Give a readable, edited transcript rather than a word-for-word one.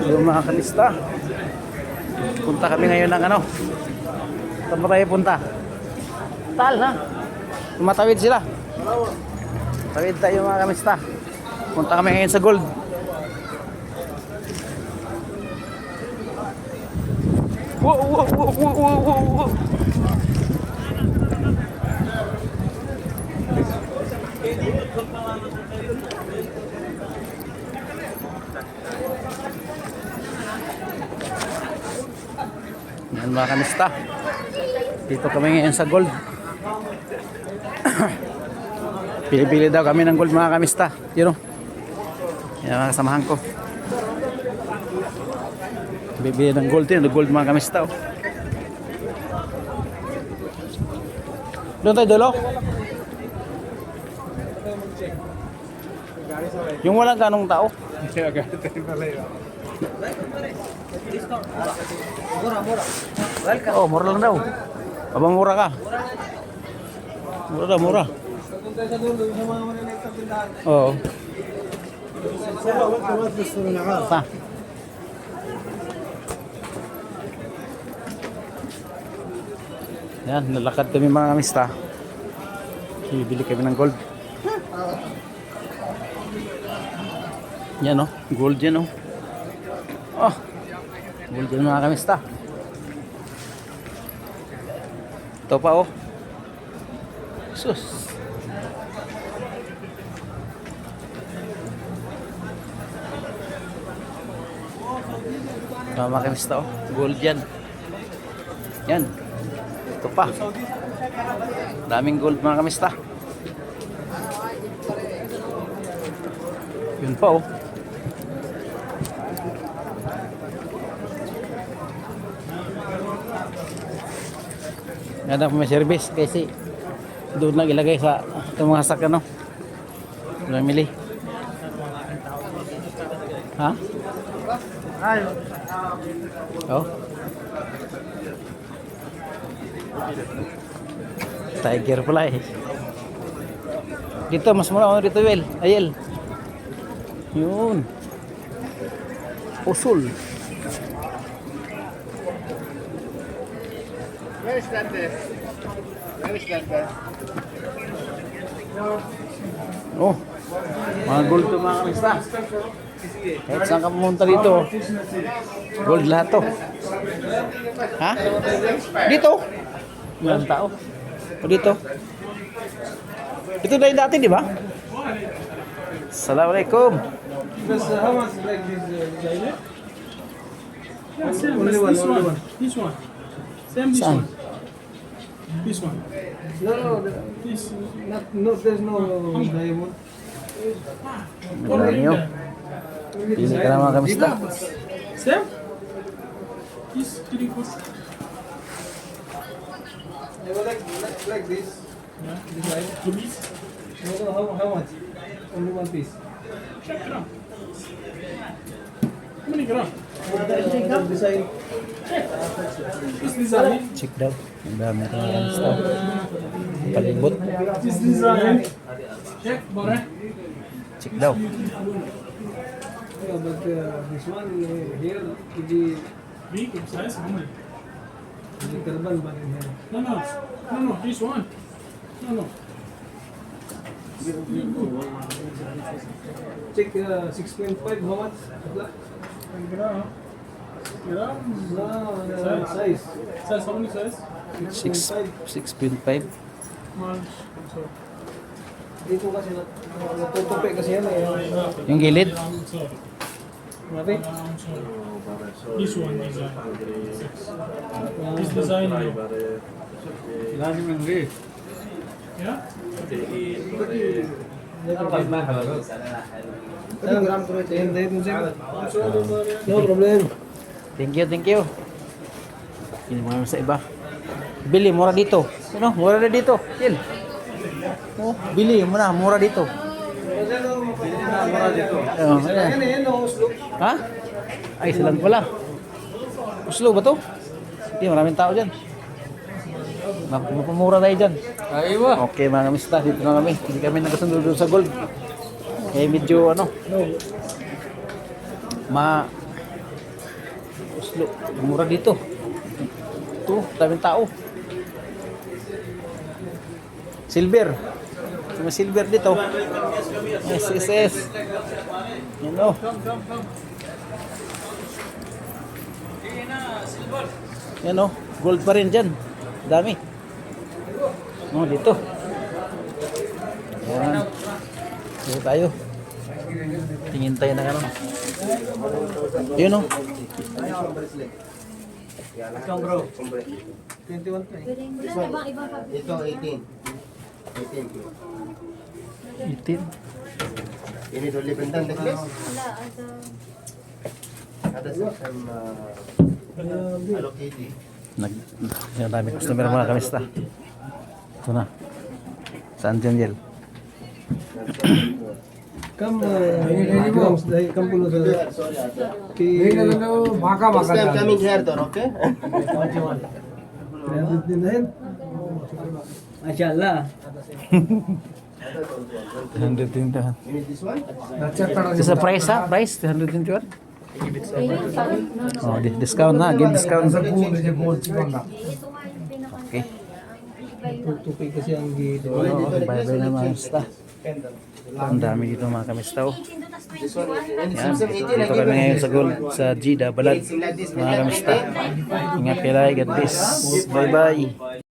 Yung mga kalista. Punta kami ngayon ng ano. Saan ba tayo punta? Tal na. Tumatawid sila. Tawid tayo mga kalista. Punta kami ngayon sa gold. Wow, wow, wow, wow, wow, wow. Yan mga kanista. Dito kami ngayon sa gold. Pili-pili daw kami ng gold mga kanista. Yun o. Yan mga kasamahan ko. Bibili ng gold din. Gold mga kanista o. Doon tayo dulo. Yung walang ganong tao. Oh, mura lang daw. Abang mura ka. Mura daw, mura. Oo. Pa. Yan, nalakad kami mga kamista. Bibili kami ng gold. Yan o, gold yan o. Oh, gold yan mga kamista. Ito pa o. Sus. Mga kamista o, gold yan. Yan. Ito pa. Daming gold mga kamista. Yun pa oh. Ganda po may service kasi doon lang ilagay sa itong mga sak ano. Namili. Ha? Oh. Tiger pala eh. Dito mas mura ako dito Wel. Ayel. Yun. Usul. Where is that there? Where is that there? Oh. Mga gold to mga kamista. Kahit saan ka pumunta dito. Gold lahat to. Ha? Dito? Ilang tao? O dito? Ito na yung dati, di ba? Assalamualaikum. How much like this designer? Only one. This one. Same this Saan? one. This one. No, This. there's no diamond. Ganda nyo. Pili ka na mga kamista. Same? This three cost. Like this. Yeah. Design. Two piece. No, how much? Only one piece. Check gram. How many gram? Design. This design. Check daw. Ang dami ka mga kamista. Palibot. This design. Check, bore. Check daw. Yeah, but this one here to be Big size. How many? turban, but in here. No. This one. No. Check 6.5. How much? Gram. Gram. No, the size. Size. How many size? 6.5. Much. Dito kasi natutupi kasi yan eh. Yung gilid. Sorry. Mati? This one design. This design. Yeah? No problem. Thank you. Hindi mo naman sa iba. Bili, mura dito. Ano? Mura na dito. Yun. Oh, bili mo na, mura dito. Oh, ayan. Ha? Ay, silang pala. Oslo ba to? Hindi, maraming tao dyan. Mapamura tayo dyan. Okay mga kamista, dito na kami. Hindi kami nagkasundo doon sa gold. Kaya medyo Mura dito. Ito, daming tao. Silver. May silver dito. SSS. Yan o. Yan o. Gold pa rin dyan. Dami. Oh, dito. Yan. Dito tayo. Tingin tayo na ano. Yun o. Ikaw bro. 21 to eh. Ito 18. 18. Ini dulu bentang necklace. Ada some Hello Kitty. Yan dami customer mga kamista. Ito na. Saan dyan, Jel? Come, come pulo sa ki Next time coming here, though, okay? din na yun. Mashallah. 121. You need this one? This is price ha? Price? 121? Oh, discount na. Give discount. Okay. Tukay kasi ang gito. Bye-bye na mga kamista. Ang dami dito mga kamista. Oh. This one. And Yan. Samsung 18, Dito kami ngayon sa gold sa Jeddah Balad. Mga kamista. Ingat kayo lagi. God bless. Bye-bye.